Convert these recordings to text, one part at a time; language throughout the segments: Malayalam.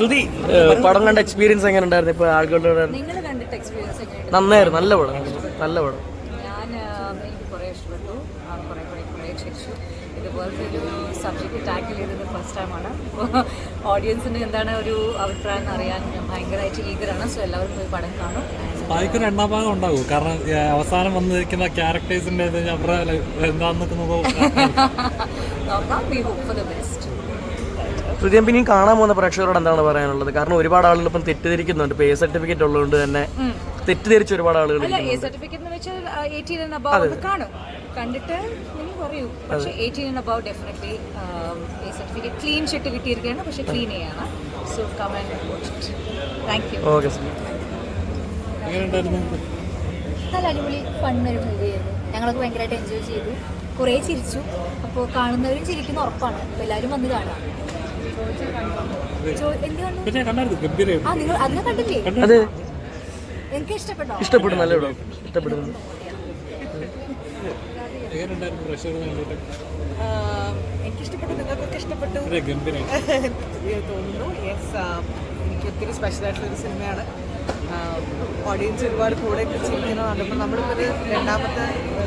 ശ്രുതി പടം കണ്ട എക്സ്പീരിയൻസ് എങ്ങനെ ഉണ്ടായിരുന്നു? ഇപ്പൊ ആളുകളുടെ നന്നായിരുന്നു, നല്ല പടം, നല്ല പടം. എനിക്ക് കുറേ ഇഷ്ടപ്പെട്ടു, കുറേ ചിരിച്ചു. ഇതുപോലത്തെ ഒരു സബ്ജക്റ്റ് ടാക്കിൾ ചെയ്തത് ഫസ്റ്റ് ടൈമാണ്. അപ്പോൾ ഓഡിയൻസിന് എന്താണ് ഒരു അഭിപ്രായം എന്ന് അറിയാൻ ഞാൻ ഭയങ്കരമായിട്ട് ഈഗറാണ്. സോ എല്ലാവരും പോയി പടം കാണും. ബാക്കിയൊരു രണ്ടാം ഭാഗം ഉണ്ടാവും, കാരണം അവസാനം വന്നിരിക്കുന്ന ക്യാരക്ടേഴ്സിൻ്റെ എന്താന്ന് നോക്കാം. We hope for the best. ഹൃദയം പിന്നെയും കാണാൻ പോകുന്ന പ്രേക്ഷകരോട് എന്താണ് പറയാനുള്ളത്? കാരണം ഒരുപാട് ആളുകൾ ഇപ്പം തെറ്റിദ്ധരിക്കുന്നുണ്ട്. ഇപ്പൊ എ സർട്ടിഫിക്കറ്റ് ഉള്ളതുകൊണ്ട് തന്നെ തെറ്റിദ്ധരിച്ച ഒരുപാട് ആളുകൾ. എ സർട്ടിഫിക്കറ്റ് എന്ന് വെച്ചാൽ 18 and above കാണും, കണ്ടിട്ട് നിങ്ങൾ പറയൂ. പക്ഷേ 18 and above definitely A certificate clean sheet കിട്ടിയിരിക്കുകയാണ്, പക്ഷേ ക്ലീൻ ചെയ്യണം. So come and watch it. Thank you. Okay sir. നല്ല അടിപൊളി ഫണ്ണൊരു മൂവിയായിരുന്നു. ഞങ്ങളൊക്കെ ഭയങ്കരമായിട്ട് എൻജോയ് ചെയ്തു, കുറേ ചിരിച്ചു. അപ്പോൾ കാണുന്നവരും ചിരിക്കുന്ന ഉറപ്പാണ്. അപ്പോൾ എല്ലാവരും വന്ന് കാണാം. നിങ്ങൾ അതിനെ കണ്ടില്ലേ? എനിക്ക് ഇഷ്ടപ്പെട്ടോ? ഇഷ്ടപ്പെട്ടു, നല്ല പടം, ഇഷ്ടപ്പെടുന്നു. എനിക്കിഷ്ടപ്പെട്ടു, നിങ്ങൾക്കൊക്കെ ഇഷ്ടപ്പെട്ടു തോന്നുന്നു. യെസ്, എനിക്ക് ഒത്തിരി സ്പെഷ്യലായിട്ടുള്ളൊരു സിനിമയാണ്. ഓഡിയൻസ് ഒരുപാട് കൂടെ ചിരിക്കുന്നതാണ്. അപ്പോൾ നമ്മളിപ്പോൾ ഒരു രണ്ടാമത്തെ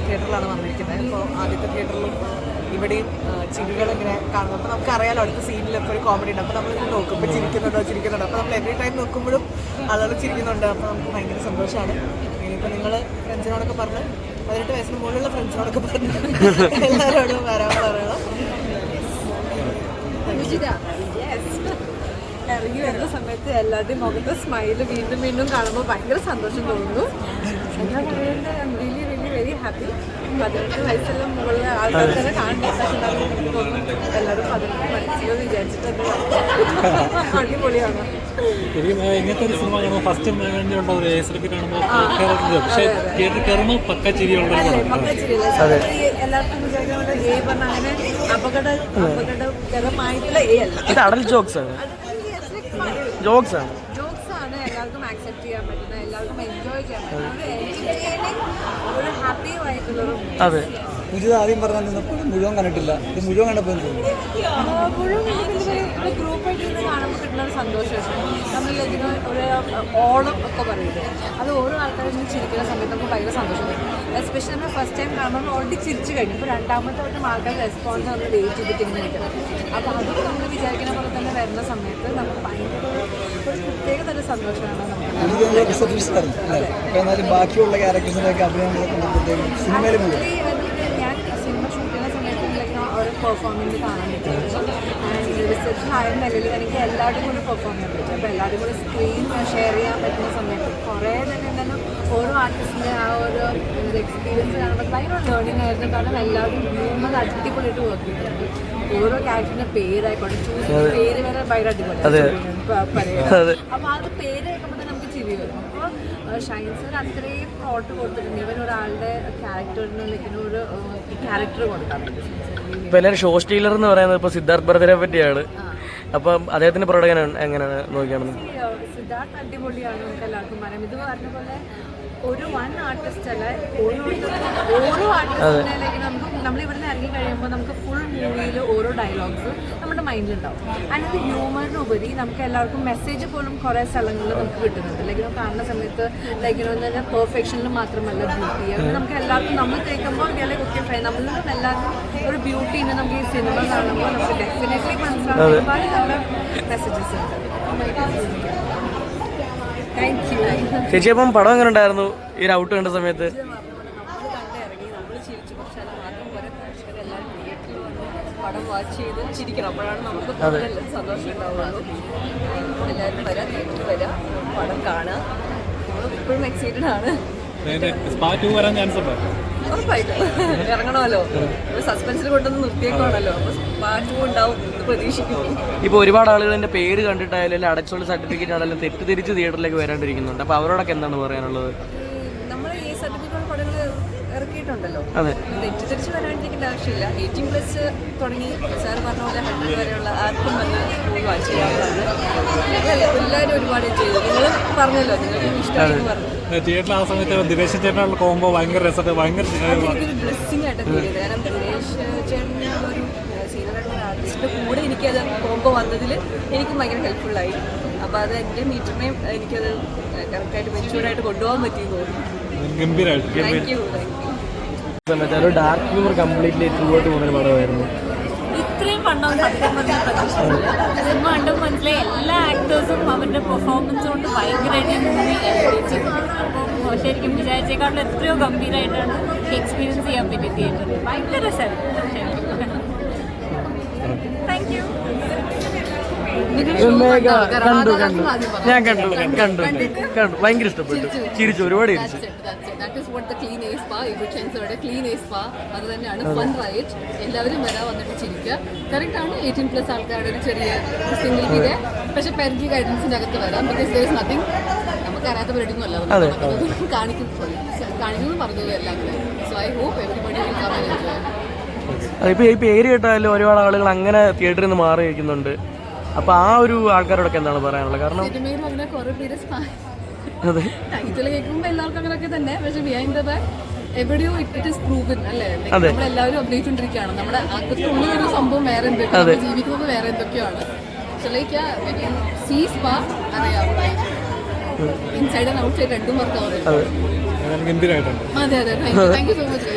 തിയേറ്ററിലാണ് വന്നിരിക്കുന്നത്. അപ്പോൾ ആദ്യത്തെ തിയേറ്ററിലും ഇവിടെയും ചിരികളിങ്ങനെ കാണുന്നു. അപ്പോൾ നമുക്കറിയാലോ അടുത്ത സീനിലൊക്കെ ഒരു കോമഡി ഉണ്ട്. അപ്പോൾ നമ്മളിങ്ങനെ നോക്കും, ഇപ്പോൾ ചിരിക്കുന്നുണ്ടോ. അപ്പോൾ നമ്മൾ എവറി ടൈം നോക്കുമ്പോഴും ആളുകൾ ചിരിക്കുന്നുണ്ട്. അപ്പോൾ നമുക്ക് ഭയങ്കര സന്തോഷമാണ്. ഇനിയിപ്പോൾ നിങ്ങൾ ഫ്രണ്ട്സിനോടൊക്കെ പറഞ്ഞ് 18 വയസ്സിന് മുകളിലുള്ള ഫ്രണ്ട്സിനോടൊക്കെ പറഞ്ഞ് എല്ലാവരോടും വരാൻ പറയണം. ഇറങ്ങി വരുന്ന സമയത്ത് എല്ലാവരുടെയും മുഖത്ത് സ്മൈല് വീണ്ടും വീണ്ടും കാണുമ്പോൾ ഭയങ്കര സന്തോഷം തോന്നുന്നു. എന്താ പറയുന്നത്, I am really really very happy. 18 വയസ്സെല്ലാം മുകളിൽ ആൾക്കാർ തന്നെ കാണുന്ന എല്ലാവരും 18 മനസ്സിലോ വിചാരിച്ചിട്ടുണ്ട്. അടിപൊളിയാണ്. ഇങ്ങനത്തെ ഒരു സിനിമ കാണുമ്പോൾ ഫസ്റ്റ് വേണ്ടിയുള്ള ഒരു കാണുമ്പോൾ പക്ഷേ തിയേറ്ററിൽ കയറുമ്പോൾ പക്ക ചിരിയുള്ള എല്ലാവർക്കും വിചാരിക്കുന്നത് എ പറഞ്ഞ അങ്ങനെ അപകടകരമായിട്ടുള്ള എ അല്ല. ഇത് അഡൽട്ട് ജോക്സ് ആണ്, ജോക്സ് ആണ്. എല്ലാവർക്കും ആക്സെപ്റ്റ് ചെയ്യാൻ പറ്റുന്ന, എല്ലാവർക്കും എൻജോയ് ചെയ്യാൻ പറ്റുന്ന ഒരു ഹാപ്പി ആയിട്ടുള്ളൊരു. അതെ, പുതിയത് ആദ്യം പറഞ്ഞാൽ മുഴുവൻ കണ്ടിട്ടില്ല, ഇത് മുഴുവൻ കണ്ടപ്പോൾ ഗ്രൂപ്പായിട്ട് ഇരുന്ന് കാണുമ്പോൾ കിട്ടുന്ന ഒരു സന്തോഷമാണ്. നമ്മളിതിന് ഒരു ഓളം ഒക്കെ പറയുന്നത്, അത് ഓരോ ആൾക്കാരും ചിരിക്കുന്ന സമയത്ത് നമുക്ക് ഭയങ്കര സന്തോഷം വരും. എസ്പെഷ്യലി നമ്മൾ ഫസ്റ്റ് ടൈം കാണുമ്പോൾ ഓൾറെഡി ചിരിച്ചു കഴിഞ്ഞു. ഇപ്പോൾ രണ്ടാമത്തെ വട്ടം ആൾക്കാർ റെസ്പോൺസ് നമ്മൾ വെയിറ്റ് ചെയ്തിട്ട് ഇങ്ങനെ നിൽക്കണം. അപ്പോൾ അത് നമ്മൾ വിചാരിക്കുന്ന പോലെ തന്നെ വരുന്ന സമയത്ത് നമുക്ക് ഭയങ്കര ഒരു പ്രത്യേക തരം സന്തോഷമാണ് നമുക്ക്. എന്നാലും ബാക്കിയുള്ള ക്യാരക്ടേഴ്സിൻ്റെയൊക്കെ അഭിനയം സിനിമയിൽ ഞാൻ സിനിമ ഷൂട്ട് ചെയ്യുന്ന സമയത്ത് ഓരോ പെർഫോമൻസ് കാണാൻ പറ്റും. റിസപ്ഷൻ ആയ നിലയിൽ എനിക്ക് എല്ലാവരും കൂടി പെർഫോം ചെയ്യാൻ പറ്റും. അപ്പോൾ എല്ലാവരും കൂടി സ്ക്രീൻ ഷെയർ ചെയ്യാൻ പറ്റുന്ന സമയത്ത് കുറേ തന്നെ എന്താണ് ഓരോ ആർട്ടിസ്റ്റിൻ്റെ ആ ഒരു എക്സ്പീരിയൻസ് കാണുമ്പോൾ ഭയങ്കര ലേണിംഗ് ആയിരുന്നു. കാരണം എല്ലാവരും മൂന്നത് അടിപൊളിയായിട്ട് വർക്ക് ചെയ്തിട്ടുണ്ട്. ഓരോ ക്യാരക്ടറിൻ്റെ പേരായിക്കോട്ടെ, ചൂസ് പേര് വരെ ഭയങ്കര അടിപൊളിയാണ് പറയുന്നത്. അപ്പോൾ അത് പേര് കേൾക്കുമ്പോൾ തന്നെ നമുക്ക് ചിരി വരും. അപ്പോൾ ഷൈൻസർ അത്രയും പ്ലോട്ട് കൊടുത്തിട്ടുണ്ട്. ഇവൻ ഒരാളുടെ ക്യാരക്ടറിന് ഒരു ക്യാരക്ടർ കൊടുക്കാൻ പറ്റും. ഇപ്പൊ എല്ലാവരും ഷോ സ്റ്റീലർ എന്ന് പറയുന്നത് ഇപ്പൊ സിദ്ധാർത്ഥ് ഭരതനെ പറ്റിയാണ്. അപ്പം അദ്ദേഹത്തിന്റെ പ്രകടനം എങ്ങനെയാണ് നോക്കിയാണെന്ന്? സിദ്ധാർത്ഥ് അടിപൊളിയാണ്, നമുക്ക് എല്ലാവർക്കും പറയാം. ഇത് പറഞ്ഞ പോലെ ഒരു വൺ ആർട്ടിസ്റ്റ് അല്ല, ഓരോ ആർട്ടിസ്റ്റിലേക്ക് നമുക്ക് നമ്മളിവിടുന്ന് ഇറങ്ങി കഴിയുമ്പോൾ നമുക്ക് ഫുൾ മൂവിയിൽ ഓരോ ഡയലോഗ്സ് നമ്മുടെ മൈൻഡിലുണ്ടാവും. അതിനകത്ത് ഹ്യൂമറിനുപരി നമുക്ക് എല്ലാവർക്കും മെസ്സേജ് പോലും കുറേ സ്ഥലങ്ങളിൽ നമുക്ക് കിട്ടുന്നുണ്ട്. ലൈക്ക് നമ്മൾ കാണുന്ന സമയത്ത് ലൈക്ക് പറഞ്ഞാൽ പെർഫെക്ഷനിൽ മാത്രമല്ല ബ്യൂട്ടി, അങ്ങനെ നമുക്ക് എല്ലാവർക്കും നമ്മൾ കേൾക്കുമ്പോൾ ലൈക്ക് ഓക്കെ ഫൈൻ, നമ്മളിലും എല്ലാവർക്കും ഒരു ബ്യൂട്ടീനെ നമുക്ക് ഈ സിനിമ കാണുമ്പോൾ നമുക്ക് ഡെഫിനറ്റ്ലി മനസ്സിലാക്കാൻ ഒരുപാട് നല്ല മെസ്സേജസ് ഉണ്ട്. ചേച്ചി, അപ്പം പടം എങ്ങനെ ഉണ്ടായിരുന്നു ഈ ഔട്ട് കണ്ട സമയത്ത്? പടം വാച്ച് ചെയ്ത് ചിരിക്കണം, അപ്പോഴാണ് നമുക്ക് സന്തോഷം ഉണ്ടാവുള്ളൂ. എല്ലാവരും വരാം, തിയേറ്ററിൽ വരാം, പടം കാണാം. നമ്മൾ ഇപ്പോഴും എക്സൈറ്റഡ് ആണ്. ഉറപ്പായിട്ടും ഇറങ്ങണമല്ലോ, സസ്പെൻസിൽ കൊണ്ടൊന്ന് നിർത്തിയേക്കാണല്ലോ. അപ്പോൾ പാർട്ട് 2 ഉണ്ടാവും പ്രതീക്ഷിക്കുന്നു. ഇപ്പോൾ ഒരുപാട് ആളുകൾ എൻ്റെ പേര് കണ്ടിട്ടായാലും അല്ലെങ്കിൽ അടച്ചുള്ള സർട്ടിഫിക്കറ്റ് ആണെങ്കിലും തെറ്റിദ്ധരിച്ച് തിയേറ്ററിലേക്ക് വരാണ്ടിരിക്കുന്നുണ്ട്. അപ്പോൾ അവരോടൊക്കെ എന്താണ് പറയാനുള്ളത്? നമ്മൾ ഈ സർട്ടിഫിക്കറ്റ് പടങ്ങൾ ഇറക്കിയിട്ടുണ്ടല്ലോ, തെറ്റിദ്ധരിച്ച് വരാണ്ടിരിക്കേണ്ട ആവശ്യമില്ല. 18+ തുടങ്ങി സാർ പറഞ്ഞ പോലെ 100 വരെയുള്ള ആർക്കും വന്ന് പോയി വാച്ച് ചെയ്യാവുന്നതാണ്. എല്ലാവരും ഒരുപാട് ചെയ്തു. നിങ്ങൾ പറഞ്ഞല്ലോ, നിങ്ങൾക്ക് ഇഷ്ടമാണെന്ന് പറഞ്ഞു. തിയേറ്ററിൽ ആ സമയത്ത് ദിനേശ് ചേട്ടനുള്ള കോമ്പോ ഭയങ്കര രസത്തെ ഭയങ്കര എനിക്കൊരു ബ്ലെസ്സിങ് ആയിട്ട് ഫീൽ ചെയ്തത്. കാരണം ദിനേശ് ചേട്ടൻ്റെ ഒരു സീനിയറായിട്ടുള്ള ആർട്ടിസ്റ്റിൻ്റെ കൂടെ എനിക്കത് കോമ്പോ വന്നതിൽ എനിക്കും ഭയങ്കര ഹെൽപ്ഫുള്ളായി. അപ്പോൾ അത് എൻ്റെ മീറ്ററിനെയും എനിക്കത് കറക്റ്റായിട്ട് മെച്ചൂർഡായിട്ട് കൊണ്ടുപോകാൻ പറ്റിയെന്ന് തോന്നുന്നു. ഗംഭീരമായിട്ട് thank you. Dark humour completely through out പോകുന്ന ഒരു പടമായിരുന്നു. ഇത്രയും പണ്ടാവും സത്യം പറഞ്ഞാൽ പ്രതീക്ഷിച്ചില്ല. സിനിമ കണ്ടും മനസ്സിലായി എല്ലാ ആക്ടേഴ്സും അവരുടെ പെർഫോമൻസ് കൊണ്ട് ഭയങ്കരമായിട്ട് മൂവി എൻഗേജിച്ചിട്ടുണ്ട്. അപ്പോൾ ശരിക്കും വിചാരിച്ചേക്കാളും എത്രയോ ഗംഭീരമായിട്ടാണ് എക്സ്പീരിയൻസ് ചെയ്യാൻ പറ്റിയ തിയേറ്ററിൽ. ഭയങ്കര രസമായിരുന്നു ശരിക്കും. Thank you. കണ്ടു ഞാൻ കണ്ടു ഭയങ്കര ഇഷ്ടപ്പെട്ടു, ചിരിച്ചു, ഒരുപാട് ചിരിച്ചു. That is what the clean ഏ സ്പാ. ഇവിടെ ചെൻസോടെ ക്ലീൻ ഏ സ്പാ അത് തന്നെയാണ് ഫൺ റൈറ്റ്. എല്ലാവരും വന്നിട്ട് ചിരിക്കുക. കറക്റ്റാണ് 18+ ആൾക്കാരുടെ ഒരു ചെറിയ സിംഗിൾ വിധ, പക്ഷെ പാരന്റൽ ഗൈഡൻസിൻ്റെ അകത്ത് വരാം. ബിക്കോസ് ദർ ഇസ് നത്തിങ് നമുക്ക് അറിയാത്ത പരിപാടിയൊന്നുമല്ല കാണിക്കുന്നു പറഞ്ഞത് എല്ലാം കൂടെ. So I hope everybody will come and enjoy. അതിപ്പോ ഈ പേര് കേട്ടാലും ഒരുപാട് ആളുകൾ അങ്ങനെ തിയേറ്ററിൽ നിന്ന് മാറി ഇരിക്കുന്നുണ്ട്. അപ്പൊ ആ ഒരു ആൾക്കാരോടൊക്കെ എന്താണ് പറയാനുള്ളത്? കാരണം സിനിമയിൽ അങ്ങനെ കുറെ പേര് അതെ ടൈറ്റിൽ കേൾക്കുമ്പോൾ എല്ലാവർക്കും അങ്ങനെയൊക്കെ തന്നെ, പക്ഷെ ബിഹൈൻഡ് ദ ബാക്ക് എവിടെയോ ഇറ്റ് ഇസ് പ്രൂവൻ അല്ലേ. നമ്മളെല്ലാവരും അഭിനയിച്ചുകൊണ്ടിരിക്കുകയാണ്. നമ്മുടെ അകത്തുള്ള ഒരു സംഭവം വേറെ എന്തൊക്കെയാണ്, ജീവിക്കുന്നത് വേറെ എന്തൊക്കെയാണ്. സോ ലൈക്ക് സീ സ്പാ അറിയാം, ഇൻസൈഡ് ആൻഡ് ഔട്ട് സൈഡ് രണ്ടും വർക്കാവുന്നത്. ഗംഭീരമായിട്ടുണ്ട്. അതെ താങ്ക് യു സോ മച്ച്.